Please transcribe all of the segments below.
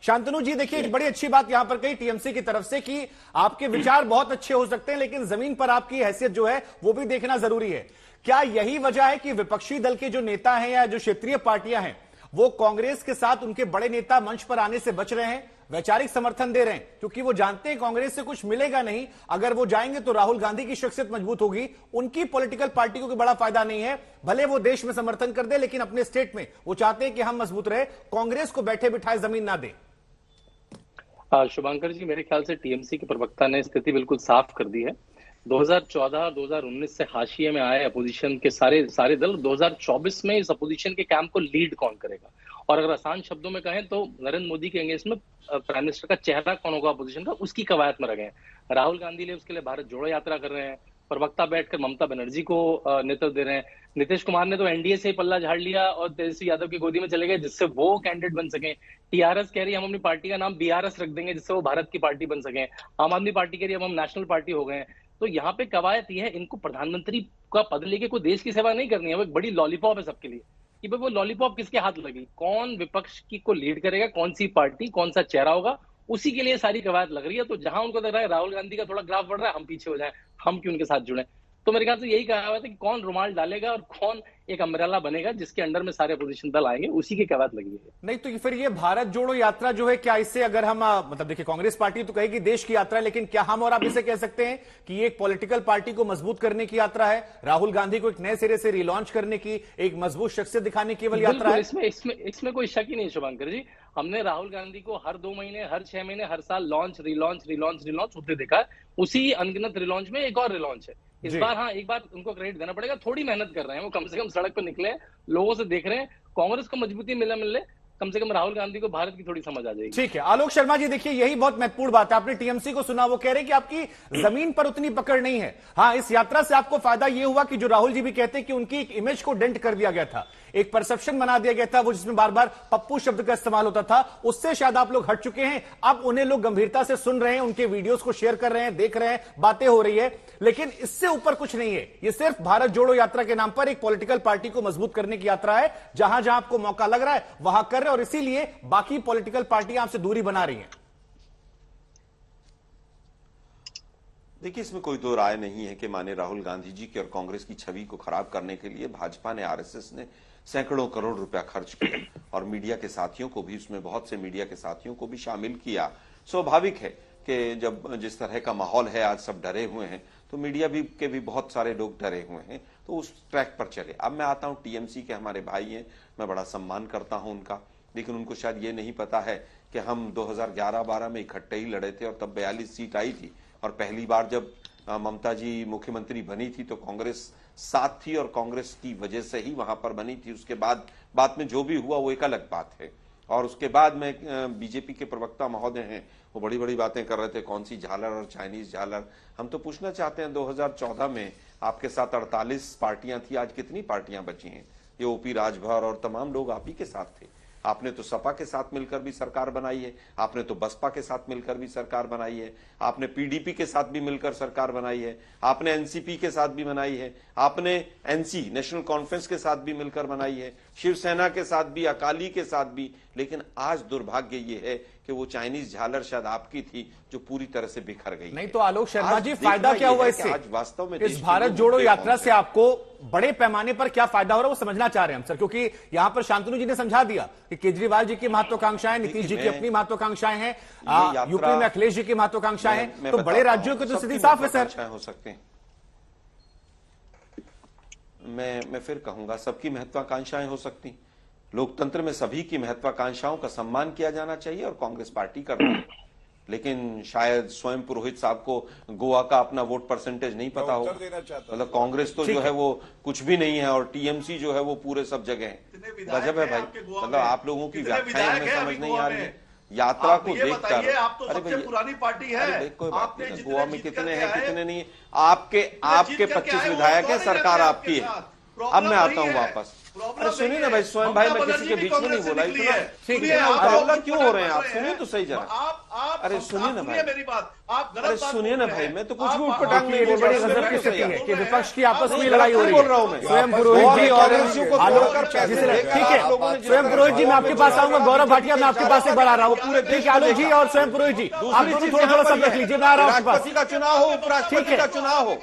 शांतनु जी देखिए, एक बड़ी अच्छी बात यहां पर कही टीएमसी की तरफ से कि आपके विचार बहुत अच्छे हो सकते हैं, लेकिन जमीन पर आपकी हैसियत जो है वो भी देखना जरूरी है। क्या यही वजह है कि विपक्षी दल के जो नेता हैं या जो क्षेत्रीय पार्टियां हैं वो कांग्रेस के साथ उनके बड़े नेता मंच पर आने से बच रहे हैं, वैचारिक समर्थन दे रहे हैं, क्योंकि वो जानते हैं कांग्रेस से कुछ मिलेगा नहीं, अगर वो जाएंगे तो राहुल गांधी की शख्सियत मजबूत होगी, उनकी पॉलिटिकल पार्टी को कोई बड़ा फायदा नहीं है, भले वो देश में समर्थन कर दे लेकिन अपने स्टेट में वो चाहते हैं कि हम मजबूत रहे, कांग्रेस को बैठे बिठाए जमीन ना दे। शुभंकर जी, मेरे ख्याल से टीएमसी के प्रवक्ता ने स्थिति बिल्कुल साफ कर दी है। 2014 और 2019 से हाशिए में आए अपोजिशन के सारे दल, 2024 में इस अपोजिशन के कैंप को लीड कौन करेगा? और अगर आसान शब्दों में कहें तो नरेंद्र मोदी के अगेंस्ट में प्राइम मिनिस्टर का चेहरा कौन होगा अपोजिशन का, उसकी कवायद में रहे हैं। राहुल गांधी लिए उसके लिए भारत जोड़ो यात्रा कर रहे हैं, प्रवक्ता बैठकर ममता बनर्जी को नेतृत्व दे रहे हैं। नीतीश कुमार ने तो एनडीए से पल्ला झाड़ लिया और तेजस्वी यादव की गोदी में चले गए जिससे वो कैंडिडेट बन सके। टीआरएस कह रही है हम अपनी पार्टी का नाम बीआरएस रख देंगे जिससे वो भारत की पार्टी बन सके। आम आदमी पार्टी कह रही है हम नेशनल पार्टी हो गए। तो यहाँ पे कवायद ये है, इनको प्रधानमंत्री का पद लेके कोई देश की सेवा नहीं करनी है, वो एक बड़ी लॉलीपॉप है सबके लिए कि भाई वो लॉलीपॉप किसके हाथ लगी, कौन विपक्ष की को लीड करेगा, कौन सी पार्टी, कौन सा चेहरा होगा, उसी के लिए सारी कवायद लग रही है। तो जहां उनको लग रहा है राहुल गांधी का थोड़ा ग्राफ बढ़ रहा है, हम पीछे हो जाएं, हम क्यों उनके साथ जुड़े। तो मेरे ख्याल से यही कहा हुआ था कि कौन रुमाल डालेगा और कौन एक अम्ब्रेला बनेगा जिसके अंडर में सारे अपोजिशन दल आएंगे, उसी की कवायद लगी है। नहीं तो फिर ये भारत जोड़ो यात्रा जो है, क्या इससे अगर हम मतलब देखिए कांग्रेस पार्टी तो कहेगी देश की यात्रा है, लेकिन क्या हम और आप इसे कह सकते हैं कि ये एक पॉलिटिकल पार्टी को मजबूत करने की यात्रा है, राहुल गांधी को एक नए सिरे से रिलॉन्च करने की, एक मजबूत शख्सियत दिखाने की केवल यात्रा है? इसमें कोई शक ही नहीं शुभंकर जी। हमने राहुल गांधी को हर 2 महीने, हर 6 महीने, हर साल लॉन्च रिलॉन्च होते देखा है। उसी अनगिनत रिलॉन्च में एक और रिलॉन्च है इस बार। हाँ, एक बार उनको क्रेडिट देना पड़ेगा, थोड़ी मेहनत कर रहे हैं वो, कम से कम सड़क पर निकले, लोगों से देख रहे हैं, कांग्रेस को मजबूती मिले, कम से कम राहुल गांधी को भारत की थोड़ी समझ आ जाएगी। ठीक है आलोक शर्मा जी, देखिए यही बहुत महत्वपूर्ण बात है। आपने टीएमसी को सुना, वो कह रहे हैं कि आपकी जमीन पर उतनी पकड़ नहीं है। हाँ, इस यात्रा से आपको फायदा यह हुआ कि जो राहुल जी भी कहते हैं कि उनकी एक इमेज को डेंट कर दिया गया था, एक परसेप्शन बना दिया गया था, वो जिसमें बार बार पप्पू शब्द का इस्तेमाल होता था, उससे शायद आप लोग हट चुके हैं। अब उन्हें लोग गंभीरता से सुन रहे हैं, उनके वीडियोस को शेयर कर रहे हैं, देख रहे हैं, बातें हो रही है, लेकिन इससे ऊपर कुछ नहीं है। ये सिर्फ भारत जोड़ो यात्रा के नाम पर एक पॉलिटिकल पार्टी को मजबूत करने की यात्रा है, जहां जहां आपको मौका लग रहा है वहां कर रहे हैं, और इसीलिए बाकी पॉलिटिकल पार्टियां आपसे दूरी बना रही हैं। देखिए, इसमें कोई दो राय नहीं है कि माने राहुल गांधी जी की और कांग्रेस की छवि को खराब करने के लिए भाजपा ने, आरएसएस ने सैकड़ों करोड़ रुपया खर्च किया और मीडिया के साथियों को भी, उसमें बहुत से मीडिया के साथियों को भी शामिल किया। स्वाभाविक है कि जब जिस तरह का माहौल है, आज सब डरे हुए हैं, तो मीडिया के भी बहुत सारे लोग डरे हुए हैं, तो उस ट्रैक पर चले। अब मैं आता हूं, टीएमसी के हमारे भाई हैं, मैं बड़ा सम्मान करता हूं उनका, लेकिन उनको शायद ये नहीं पता है कि हम 2011-12 में इकट्ठे ही लड़े थे और तब 42 सीट आई थी, और पहली बार जब ममता जी मुख्यमंत्री बनी थी तो कांग्रेस साथ थी और कांग्रेस की वजह से ही वहां पर बनी थी। उसके बाद में जो भी हुआ वो एक अलग बात है। और उसके बाद में बीजेपी के प्रवक्ता महोदय हैं, वो बड़ी बड़ी बातें कर रहे थे, कौन सी झालर और चाइनीज झालर। हम तो पूछना चाहते हैं, 2014 में आपके साथ 48 पार्टियां थी, आज कितनी पार्टियां बची हैं? ये ओपी राजभर और तमाम लोग आप ही के साथ थे। आपने तो सपा के साथ मिलकर भी सरकार बनाई है, आपने तो बसपा के साथ मिलकर भी सरकार बनाई है, आपने पीडीपी के साथ भी मिलकर सरकार बनाई है, आपने एनसीपी के साथ भी बनाई है, आपने एनसी नेशनल कॉन्फ्रेंस के साथ भी मिलकर बनाई है, शिवसेना के साथ भी, अकाली के साथ भी। लेकिन आज दुर्भाग्य ये है कि वो चाइनीज झालर शायद आपकी थी जो पूरी तरह से बिखर गई। नहीं तो आलोक शर्मा जी, फायदा क्या हुआ इससे? आज वास्तव में इस भारत जोड़ो यात्रा से आपको बड़े पैमाने पर क्या फायदा हो रहा है वो समझना चाह रहे हैं हम सर, क्योंकि यहां पर शांतनु जी ने समझा दिया कि केजरीवाल जी की महत्वाकांक्षाएं, नीतीश जी की अपनी महत्वाकांक्षाएं हैं, यूपी में अखिलेश जी की महत्वाकांक्षाएं हैं, तो बड़े राज्यों की तो स्थिति साफ है सर। हो सकते हैं, मैं फिर कहूंगा सबकी महत्वाकांक्षाएं हो सकती। लोकतंत्र में सभी की महत्वाकांक्षाओं का सम्मान किया जाना चाहिए और कांग्रेस पार्टी करती है, लेकिन शायद स्वयं पुरोहित साहब को गोवा का अपना वोट परसेंटेज नहीं पता हो। मतलब कांग्रेस तो जो है वो कुछ भी नहीं है और टीएमसी जो है वो पूरे सब जगह है। गजब है भाई, मतलब आप लोगों की व्याख्याएं हमें समझ नहीं आ रही है। यात्रा को देखकर, अरे भाई पुरानी पार्टी है, कोई बात नहीं, गोवा में कितने हैं कितने नहीं, आपके 25 विधायक है, सरकार आपकी है, अब मैं आता हूँ वापस। अरे सुनिए ना भाई, स्वयं भाई, मैं किसी के बीच में नहीं बोला, इतना क्यों हो रहे हैं आप? सुनिए तो सही जरा। अरे सुनिए ना भाई, मेरी बात, आप अरे सुनिए ना भाई, मैं तो कुछ भी उठपटांग नहीं बोल बड़ी रहा। गजब की स्थिति है कि विपक्ष की आपस में लड़ाई हो रही बोल रहा हूं है। मैं। स्वयं पुरोहित जी और आलोक, ठीक ठीक है, स्वयं पुरोहित जी मैं आपके पास आऊंगा। गौरव भाटिया मैं आपके पास एक बार आ रहा हूँ। ठीक है, आलोक जी और स्वयं पुरोहित जी, आप दोनों थोड़ा थोड़ा सब रख लीजिए, मैं आ रहा हूँ आपके राष्ट्रपति का चुनाव हो, उपराष्ट्रपति का चुनाव हो,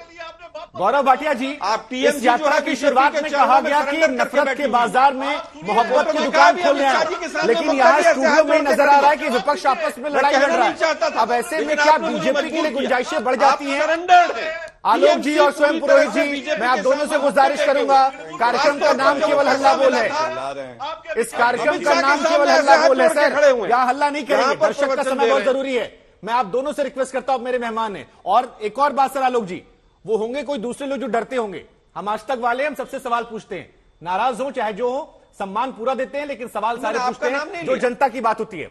गौरव भाटिया जी, आप इस यात्रा की शुरुआत में कहा गया कि नफरत के बाजार में मोहब्बत की दुकान खोल रहे हैं, लेकिन यहाँ स्टूडियो में नजर आ रहा है कि विपक्ष आपस में लड़ाई लड़ रहा है। अब ऐसे में क्या बीजेपी के लिए गुंजाइशें बढ़ जाती हैं? आलोक जी और स्वयं पुरोहित जी, मैं आप दोनों से गुजारिश करूंगा, कार्यक्रम का नाम केवल हल्ला बोल है। इस कार्यक्रम का नाम केवल हल्ला बोल है सर, यहाँ हल्ला नहीं करेंगे। दर्शक का समय बहुत जरूरी है। मैं आप दोनों से रिक्वेस्ट करता हूं, मेरे मेहमान हैं। और एक और बात सर आलोक जी, वो होंगे कोई दूसरे लोग जो डरते होंगे। हम आज तक वाले, हम सबसे सवाल पूछते हैं, नाराज हो चाहे जो हो, सम्मान पूरा देते हैं, लेकिन सवाल सारे पूछते हैं जो जनता की बात होती है।